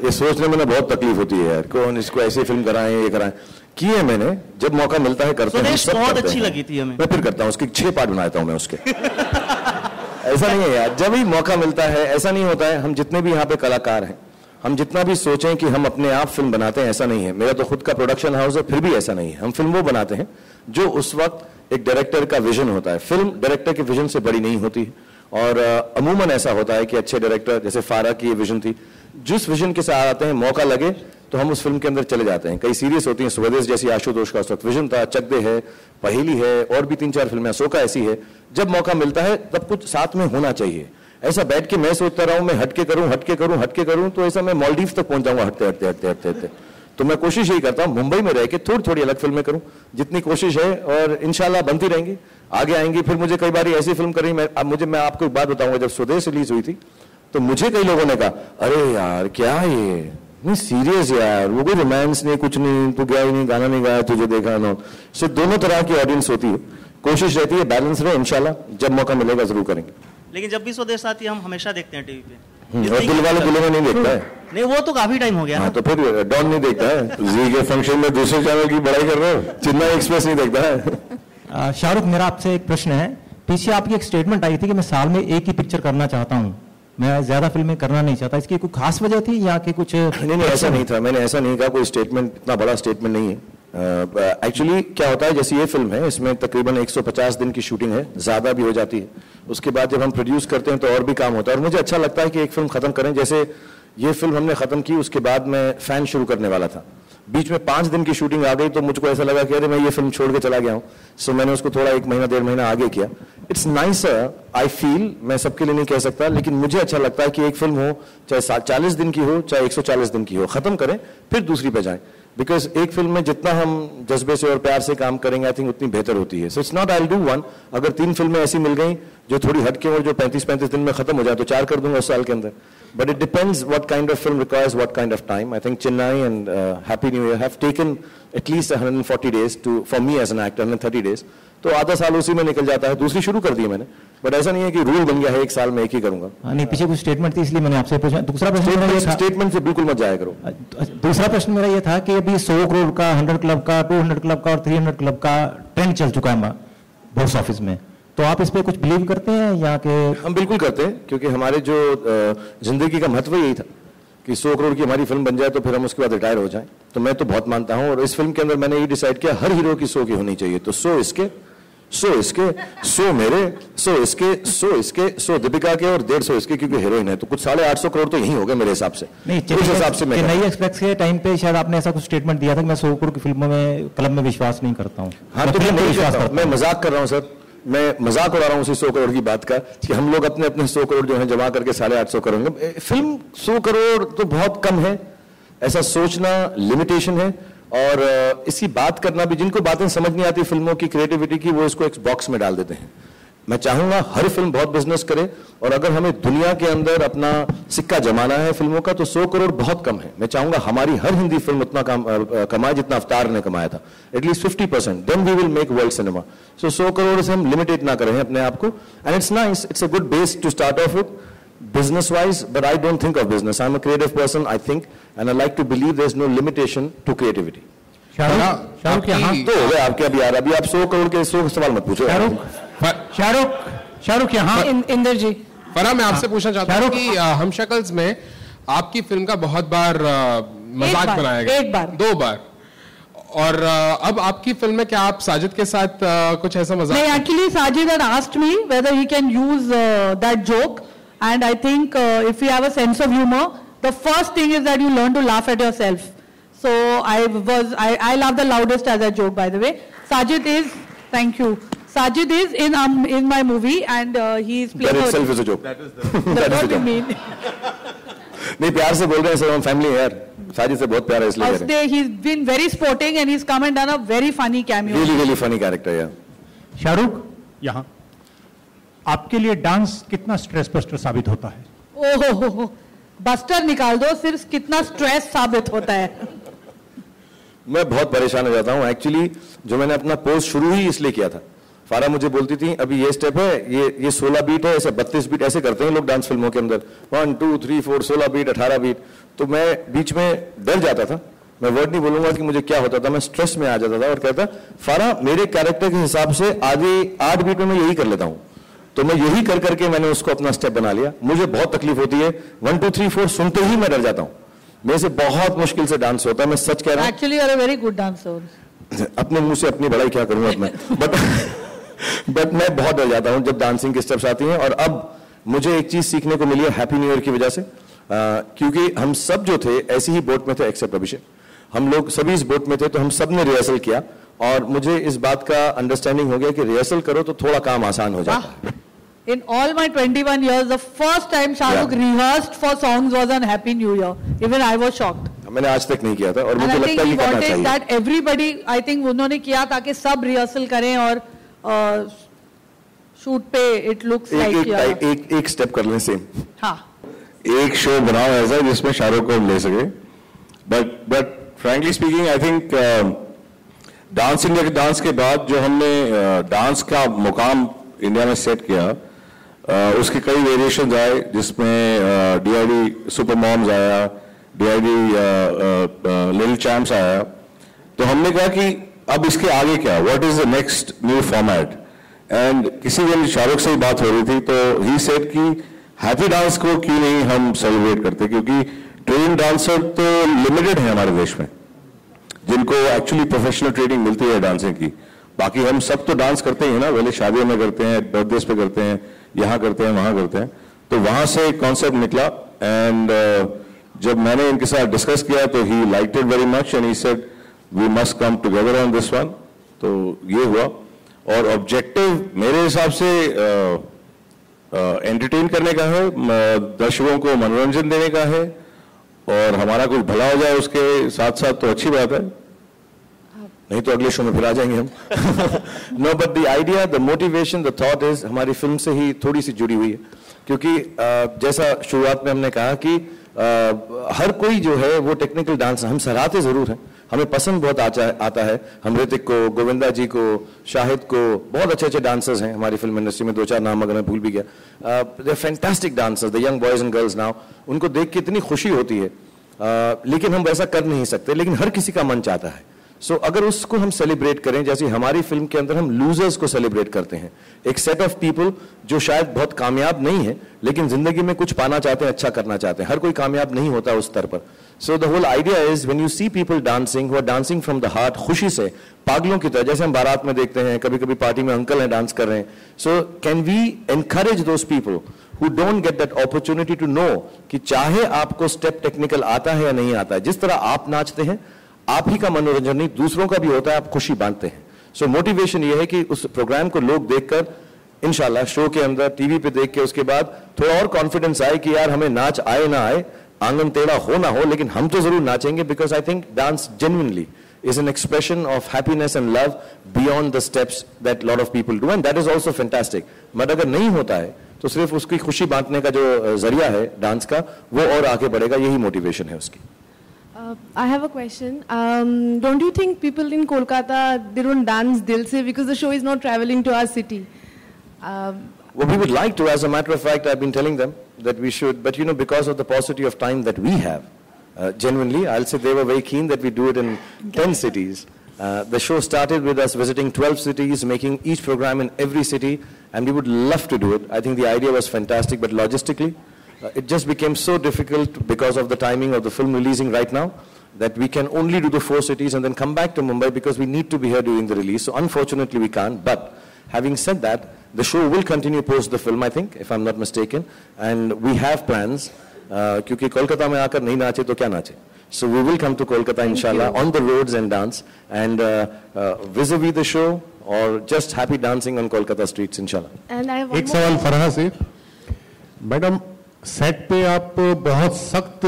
ये सोचने में ना बहुत तकलीफ होती है यार, कौन इसको ऐसी फिल्म कराएं, ये कराएं। की है मैंने, जब मौका मिलता है करते हैं। बहुत अच्छी लगी थी हमें, मैं फिर करता हूँ, उसके 6 पार्ट बनाता हूँ मैं उसके। ऐसा नहीं है यार, जब भी मौका मिलता है, ऐसा नहीं होता है। हम जितने भी यहाँ पे कलाकार हैं, हम जितना भी सोचें कि हम अपने आप फिल्म बनाते हैं, ऐसा नहीं है। मेरा तो खुद का प्रोडक्शन हाउस है, फिर भी ऐसा नहीं है। हम फिल्म वो बनाते हैं जो उस वक्त एक डायरेक्टर का विजन होता है। फिल्म डायरेक्टर के विजन से बड़ी नहीं होती, और अमूमन ऐसा होता है कि अच्छे डायरेक्टर, जैसे फारा की ये विजन थी, जिस विजन के साथ आते हैं, मौका लगे तो हम उस फिल्म के अंदर चले जाते हैं। कई सीरियस होती हैं, स्वदेश जैसी आशुतोष का उस वक्त विजन था, चक दे है, पहेली है, और भी 3-4 फिल्में, अशोका ऐसी है। जब मौका मिलता है तब कुछ साथ में होना चाहिए। ऐसा बैठ के मैं सोचता रहा हूं मैं हटके करूं, तो ऐसा मैं मालदीव तक पहुंच जाऊंगा हटते। तो मैं कोशिश यही करता हूं मुंबई में रह के थोड़ी अलग फिल्में करूं, जितनी कोशिश है, और इंशाल्लाह बनती रहेंगी, आगे आएंगी। फिर मुझे कई बार ऐसी फिल्म करी, मैं आपको एक बात बताऊंगा, जब स्वदेश रिलीज हुई थी तो मुझे कई लोगों ने कहा, अरे यार क्या ये, नहीं सीरियस यार, वो कोई रोमांस नहीं, कुछ नहीं, तू गया ही नहीं, गाना नहीं गाया, तुझे देखा ना। सिर्फ दोनों तरह की ऑडियंस होती है, कोशिश रहती है बैलेंस रहे। इंशाल्लाह जब मौका मिलेगा जरूर करेंगे। लेकिन जब भी स्वदेश आती है हम हमेशा देखते हैं टीवी पे। और दिल वाले दिलों में नहीं देखता है। नहीं, वो तो काफी टाइम हो गया। हाँ, तो फिर डॉन नहीं देखता है, जी के फंक्शन में दूसरे चैनल की बड़ाई कर रहे हो, चेन्नई एक्सप्रेस नहीं देखता है। शाहरुख, मेरा आपसे एक प्रश्न है। पीछे आपकी एक स्टेटमेंट आई थी कि मैं साल में एक ही पिक्चर करना चाहता हूँ, मैं ज्यादा फिल्में करना नहीं चाहता। इसकी कोई खास वजह थी या कि कुछ? नहीं, ऐसा नहीं था, मैंने ऐसा नहीं कहा। कोई स्टेटमेंट, इतना बड़ा स्टेटमेंट नहीं है। एक्चुअली क्या होता है, जैसे ये फिल्म है, इसमें तकरीबन 150 दिन की शूटिंग है, ज्यादा भी हो जाती है। उसके बाद जब हम प्रोड्यूस करते हैं तो और भी काम होता है, और मुझे अच्छा लगता है कि एक फिल्म खत्म करें। जैसे ये फिल्म हमने खत्म की, उसके बाद मैं फैन शुरू करने वाला था, बीच में 5 दिन की शूटिंग आ गई तो मुझको ऐसा लगा कि अरे मैं ये फिल्म छोड़ के चला गया हूँ, सो मैंने उसको थोड़ा 1 महीना 1.5 महीना आगे किया. इट्स नाइसर, आई फील, मैं सबके लिए नहीं कह सकता, लेकिन मुझे अच्छा लगता है कि एक फिल्म हो चाहे 40 दिन की हो चाहे 140 दिन की हो, खत्म करें फिर दूसरी पे जाएं. बिकॉज एक फिल्म में जितना हम जज्बे से और प्यार से काम करेंगे आई थिंक उतनी बेहतर होती है. So it's not I will do one. अगर 3 फिल्में ऐसी मिल गई जो थोड़ी हटके और जो 35-35 दिन में खत्म हो जाए तो 4 कर दूंगा उस साल के अंदर. But it depends what kind of film requires what kind of time. I think Chennai and Happy New Year have taken at least 140 days for me as an actor, 130 days. तो आधा साल उसी में निकल जाता है. दूसरी शुरू कर दी है मैंने, बट ऐसा नहीं है कि रूल बन गया है 1 साल में एक ही करूंगा. नहीं, पीछे कुछ स्टेटमेंट थी इसलिए मैंने आपसे पूछा. दूसरा प्रश्न मेरा ये था, स्टेटमेंट से बिल्कुल मत जाया करो. दूसरा प्रश्न मेरा ये था कि अभी 100 करोड़ का, 100 क्लब का, 200 क्लब का और 300 क्लब का ट्रेंड चल चुका है बॉक्स ऑफिस में, तो आप इस पे कुछ बिलीव करते हैं या कि? हम बिल्कुल करते हैं, क्योंकि हमारे जो जिंदगी का महत्व यही था कि 100 करोड़ की हमारी फिल्म बन जाए तो फिर हम उसके बाद रिटायर हो जाएं. तो मैं तो बहुत मानता हूं, और इस फिल्म के अंदर मैंने ये डिसाइड किया हर हीरो की 100 की होनी चाहिए. तो 100 इसके, 100 मेरे, 100 इसके, 100 दीपिका के और 150 इसके, क्योंकि हीरोइन है. तो कुछ 850 करोड़ तो यही हो गए मेरे हिसाब से. नहीं, उस हिसाब से मैं चेन्नई एक्सप्रेस के टाइम पे शायद आपने ऐसा कुछ स्टेटमेंट दिया था कि मैं 100 करोड़ की फिल्मों में, क्लब में विश्वास नहीं करता हूँ. हाँ, तो मैं मजाक कर रहा हूँ सर, मैं मजाक उड़ा रहा हूँ उसी 100 करोड़ की बात का कि हम लोग अपने अपने 100 करोड़ जो है जमा करके 850 करेंगे. फिल्म 100 करोड़ तो बहुत कम है, ऐसा सोचना लिमिटेशन है. और इसकी बात करना भी, जिनको बातें समझ नहीं आती फिल्मों की क्रिएटिविटी की, वो इसको एक बॉक्स में डाल देते हैं. मैं चाहूंगा हर फिल्म बहुत बिजनेस करे, और अगर हमें दुनिया के अंदर अपना सिक्का जमाना है फिल्मों का तो 100 करोड़ बहुत कम है. मैं चाहूंगा हमारी हर हिंदी फिल्म उतना कमाए जितना अवतार ने कमाया था, at least 50%, then we will make world cinema. So 100 crore से हम लिमिटेड ना करें अपने आप को. And it's nice, it's a good base to start off with business wise, but I don't think of business. I'm a creative person, I think, and I like to believe there's no limitation to creativity. Shahrukh यहाँ तो हो गए आपके अभी यार, अभी आप 100 करोड़ के 100 सवाल मत पूछो. शाहरुख यहाँ. इंदर जी, फरा, मैं आपसे पूछना चाहता हूँ कि हम शक्ल्स में आपकी फिल्म का बहुत बार मजाक बनाया गया. 1 बार 2 बार. और अब आपकी फिल्म में क्या आप साजिद के साथ कुछ ऐसा मजाक? नहीं, actually Sajid had asked me whether he can use that joke. And I think if you have a sense of humor, the first thing is that you learn to laugh at yourself. So I laugh the loudest at that joke, by the way. Sajid is, thank you. Sajid is in my movie and he is playing. That itself is a joke. That is the what do you mean? नहीं, प्यार से बोल रहे हैं sir, हम family है यार. साजिद से बहुत प्यार है इसलिए. First day he's been very sporting and he's come and done a very funny cameo. Really funny character, yeah. Shahrukh यहाँ, आपके लिए डांस कितना स्ट्रेस बस्टर साबित होता है? ओहो, बस्टर निकाल दो, सिर्फ कितना स्ट्रेस साबित होता है. मैं बहुत परेशान हो जाता हूँ एक्चुअली. जो मैंने अपना पोस्ट शुरू ही इसलिए किया था, फारा मुझे बोलती थी अभी ये स्टेप है, ये 16 बीट है, ऐसे 32 बीट ऐसे करते हैं लोग डांस फिल्मों के अंदर, 1 2 3 4 16 बीट 18 बीट. तो मैं बीच में डर जाता था, मैं वर्ड नहीं बोलूंगा कि मुझे क्या होता था, मैं स्ट्रेस में आ जाता था और कहता फारा मेरे कैरेक्टर के हिसाब से आगे 8 बीट में मैं यही कर लेता हूँ. तो मैं यही कर करके मैंने उसको अपना स्टेप बना लिया. मुझे बहुत तकलीफ होती है, 1 2 3 4 सुनते ही मैं डर जाता हूँ. मेरे से बहुत मुश्किल से डांस होता है, मैं सच कह रहा हूँ. Actually you are a very good dancer. अपने मुंह से अपनी बड़ाई क्या करूंगा मैं, बट मैं बहुत डर जाता हूँ जब डांसिंग की स्टेप्स आती हैं. और अब मुझे एक चीज सीखने को मिली है हैप्पी न्यू ईयर की वजह से, क्योंकि हम सब जो थे ऐसी ही बोट में थे एक्सेप्ट अभिषेक. हम लोग सभी इस बोट में थे, तो हम सब ने रिहर्सल किया और मुझे इस बात का अंडरस्टैंडिंग हो गया कि रिहर्सल करो तो थोड़ा काम आसान हो जाता है. In all my 21 years, the first time Shahrukh rehearsed for songs was on Happy New Year. Even I was shocked. मैंने आज तक नहीं किया था और मुझे लगता है कि करना चाहिए. That everybody, I think उन्होंने किया ताकि सब रिहर्सल करें और शूट पे it looks like एक स्टेप कर लें सेम. हाँ. एक शो बनाओ ऐसा जिसमें शाहरुख को ले सके. But frankly speaking, I think dance India के डांस के बाद जो हमने डांस का मुकाम इंडिया में सेट किया, उसके कई वेरिएशंस आए, जिसमें डीआईडी सुपर मॉम्स आया, डीआईडी लिटिल चैम्प्स आया. तो हमने कहा कि अब इसके आगे क्या, what is the next new format. And किसी दिन शाहरुख से ही बात हो रही थी, तो ही सेड कि हैप्पी डांस को क्यों नहीं हम सेलिब्रेट करते, क्योंकि ट्रेन डांसर तो लिमिटेड है हमारे देश में जिनको एक्चुअली प्रोफेशनल ट्रेनिंग मिलती है डांसिंग की. बाकी हम सब तो डांस करते हैं ना, पहले शादियों में करते हैं, बर्थडेज पे करते हैं, यहाँ करते हैं, वहाँ करते हैं. तो वहां से कॉन्सेप्ट निकला. एंड जब मैंने इनके साथ डिस्कस किया तो he liked it very much and he said we must come together on this one. तो ये हुआ, और ऑब्जेक्टिव मेरे हिसाब से एंटरटेन करने का है, दर्शकों को मनोरंजन देने का है, और हमारा कुछ भला हो जाए उसके साथ साथ तो अच्छी बात है, नहीं तो अगले शो में फिर आ जाएंगे हम। No, but the idea, the motivation, the thought is हमारी फिल्म से ही थोड़ी सी जुड़ी हुई है, क्योंकि जैसा शुरुआत में हमने कहा कि हर कोई जो है वो टेक्निकल डांस हम सराहते जरूर हैं, हमें पसंद बहुत आता है। हम ऋतिक को, गोविंदा जी को, शाहिद को, बहुत अच्छे अच्छे डांसर्स हैं हमारी फिल्म इंडस्ट्री में, 2-4 नाम अगर मैं भूल भी गया। They fantastic dancers, the young boys and girls now, उनको देख के इतनी खुशी होती है, लेकिन हम वैसा कर नहीं सकते, लेकिन हर किसी का मन चाहता है। सो अगर उसको हम सेलिब्रेट करें, जैसे हमारी फिल्म के अंदर हम लूजर्स को सेलिब्रेट करते हैं, एक सेट ऑफ पीपल जो शायद बहुत कामयाब नहीं है लेकिन जिंदगी में कुछ पाना चाहते हैं, अच्छा करना चाहते हैं। हर कोई कामयाब नहीं होता उस स्तर पर। So the whole idea is when you see people dancing, who are dancing from the heart, खुशी से, पागलों की तरह, जैसे हम बारात में देखते हैं, कभी कभी पार्टी में अंकल हैं डांस कर रहे हैं। So can we encourage those people who don't get that opportunity to know कि चाहे आपको स्टेप टेक्निकल आता है या नहीं आता है, जिस तरह आप नाचते हैं, आप ही का मनोरंजन नहीं दूसरों का भी होता है, आप खुशी बांटते हैं। सो मोटिवेशन ये है कि उस प्रोग्राम को लोग देखकर इंशाल्लाह शो के अंदर, टीवी पे देख के उसके बाद थोड़ा और कॉन्फिडेंस आए कि यार हमें नाच आए ना आए, आंगन टेढ़ा हो ना हो, लेकिन हम तो जरूर नाचेंगे, because I think dance genuinely is an expression of happiness and love beyond the steps that lot of people do, and that is also fantastic. मगर अगर नहीं होता है तो सिर्फ उसकी खुशी बांटने का जो जरिया है डांस का, वो और आगे बढ़ेगा, यही मोटिवेशन है उसकी। I have a question. Don't you think people in Kolkata, they don't dance Dil Se because the show is not traveling to our city? Well, we would like to. As a matter of fact, I've been telling them that we should, but you know, because of the paucity of time that we have, genuinely, I'll say they were very keen that we do it in 10 cities. The show started with us visiting 12 cities, making each program in every city, and we would love to do it. I think the idea was fantastic, but logistically, it just became so difficult because of the timing of the film releasing right now, that we can only do the 4 cities and then come back to Mumbai because we need to be here during the release. So unfortunately we can't, but having said that, the show will continue post the film, I think, if I'm not mistaken, and we have plans, क्योंकि कोलकाता में आकर नहीं नाचे तो क्या नाचे। So we will come to Kolkata inshallah on the roads and dance, and vis-a-vis the show or just happy dancing on Kolkata streets inshallah. And I have एक सवाल फरहा से, मैडम सेट पे आप बहुत सख्त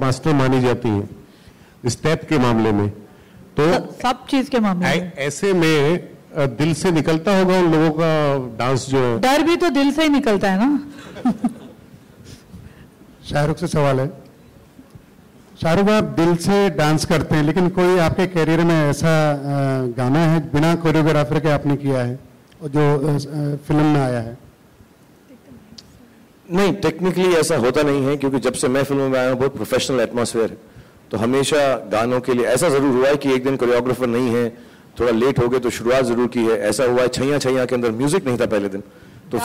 मास्टर मानी जाती हैं स्टेप के मामले में, तो सब चीज के मामले में ऐसे में दिल से निकलता होगा उन लोगों का डांस जो है? डर भी तो दिल से ही निकलता है ना। शाहरुख से सवाल है। शाहरुख, आप दिल से डांस करते हैं, लेकिन कोई आपके करियर में ऐसा गाना है बिना कोरियोग्राफर के आपने किया है और जो फिल्म में आया है? नहीं, टेक्निकली ऐसा होता नहीं है, क्योंकि जब से मैं फिल्मों में आया हूँ बहुत प्रोफेशनल एटमॉस्फेयर है, तो हमेशा गानों के लिए ऐसा जरूर हुआ है कि एक दिन कोरियोग्राफर नहीं है, थोड़ा लेट हो गए तो शुरुआत जरूर की है। ऐसा हुआ है छैया छैया के अंदर म्यूजिक नहीं था पहले दिन, तो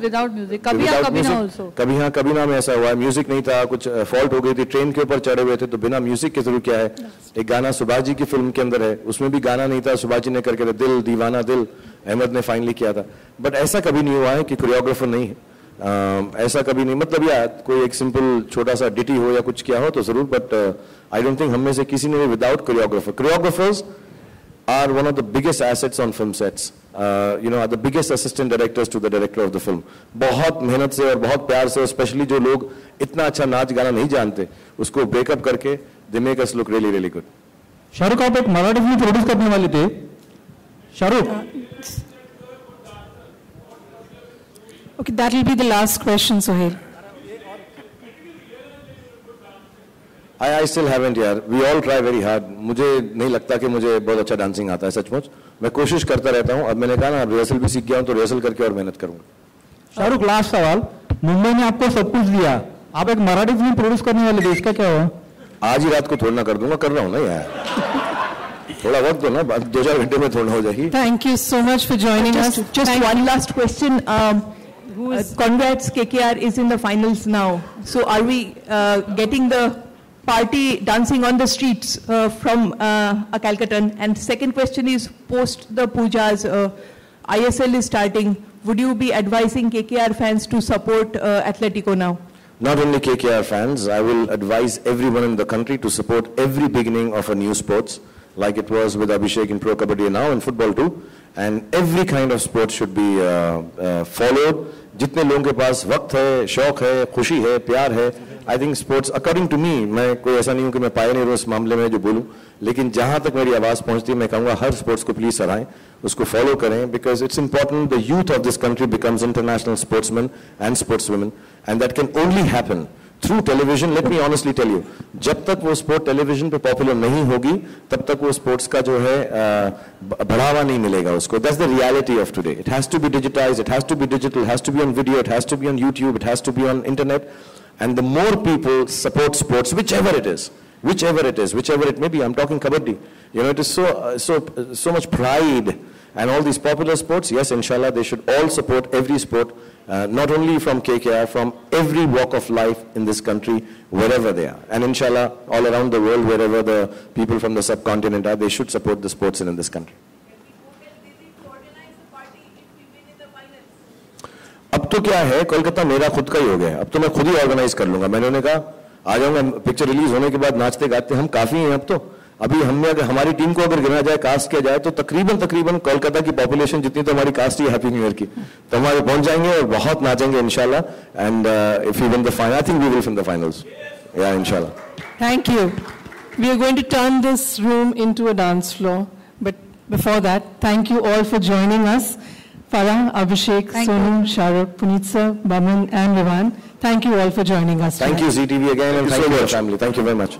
विदाउट म्यूजिक, कभी हाँ कभी ना ऑल्सो, कभी हाँ कभी ना में ऐसा हुआ है, म्यूजिक नहीं था, कुछ फॉल्ट हो गई थी, ट्रेन के ऊपर चढ़े हुए थे, तो बिना म्यूजिक के जरूर क्या है। एक गाना सुभाष जी की फिल्म के अंदर है, उसमें भी गाना नहीं था, सुभाष जी ने करके था दिल दीवाना दिल, अहमद ने फाइनली किया था। बट ऐसा कभी नहीं हुआ है कि कोरियोग्राफर नहीं है, ऐसा कभी नहीं, मतलब या कोई एक सिंपल छोटा सा डिटी हो या कुछ किया हो तो जरूर, बट आई डोंट थिंक हम में से किसी ने without choreographer. Choreographers are one of the biggest assets on film sets, you know, are the biggest assistant directors to the director of the film. बहुत मेहनत से और बहुत प्यार से, स्पेशली जो लोग इतना अच्छा नाच गाना नहीं जानते, उसको ब्रेकअप करके they make us look really really good. Shahrukh, आप एक मराठी फिल्म प्रोड्यूस करने वाले थे, Shahrukh? Okay, that will be the last question, Sohail. I still haven't यार, we all try very hard. मुझे नहीं लगता कि मुझे बहुत अच्छा डांसिंग आता है, सचमुच मैं कोशिश करता रहता हूँ। अब मैंने कहा ना, रिहर्सल भी सीख गया हूँ, तो रिहर्सल करके और मेहनत करूँगा। शाहरुख, लास्ट सवाल, मुंबई ने आपको सब कुछ दिया, आप एक मराठी फिल्म प्रोड्यूस करने वाले थे, इसका क्या हुआ? आज ही रात को थोड़ा कर दूंगा, कर रहा हूँ ना यार, थोड़ा वक्त दो ना, 2-4 घंटे में थोड़ा हो जाएगी। Thank you so much for joining us. Just one last question. Congrats, KKR is in the finals now. So are we getting the party dancing on the streets from a Calcuttan? And second question is, post the pujas, ISL is starting. Would you be advising KKR fans to support Atletico now? not only KKR fans, I will advise everyone in the country to support every beginning of a new sports, like it was with Abhishek in Pro Kabaddi and now in football too. And every kind of sport should be followed. जितने लोगों के पास वक्त है, शौक है, खुशी है, प्यार है, I think sports, according to me, मैं कोई ऐसा नहीं हूँ कि मैं पायनियर हूँ इस मामले में जो बोलूँ, लेकिन जहाँ तक मेरी आवाज़ पहुँचती है मैं कहूँगा हर स्पोर्ट्स को प्लीज सराहें, उसको फॉलो करें, because it's important the youth of this country becomes international sportsmen and sportswomen, and that can only happen through television. Let me honestly tell you, जब तक वो स्पोर्ट टेलीविजन पे पॉपुलर नहीं होगी तब तक वो स्पोर्ट्स का जो है बढ़ावा नहीं मिलेगा उसको. That's the reality of today. It has to be digitized, it has to be digital, it has to be on video, it has to be on YouTube, it has to be on internet. And the more people support sports, whichever it is, whichever it may be, I'm talking kabaddi, you know, it is so much pride. And all these popular sports, yes, inshallah, they should all support every sport, not only from KKR, from every walk of life in this country, wherever they are. And inshallah, all around the world, wherever the people from the subcontinent are, they should support the sports in this country. अब तो क्या है, कोलकाता मेरा खुद का ही हो गया है, अब तो मैं खुद ही ऑर्गेनाइज कर लूंगा. मैंने उन्हें कहा आ जाऊंगा, पिक्चर रिलीज होने के बाद नाचते गाते हम काफी हैं अब तो. अभी हमने अगर हमारी टीम को अगर गिना जाए, कास्ट किया जाए, तो तकरीबन कोलकाता की पॉपुलेशन जितनी तो हमारी कास्ट ही हैप्पी न्यू ईयर की, तो हमारे पहुंच जाएंगे और बहुत नाचेंगे इंशाल्लाह. And if you win the final, I think we will win the finals, या इंशाल्लाह. Thank you. We are going to turn this room into a dance floor, but before that, thank you all for joining us. Farah, Abhishek, Sonam, Shahrukh, Puneet sir, Baman and Vivan, thank you all for joining us. Thank you ZTV again, and thank you, family. Thank you very much.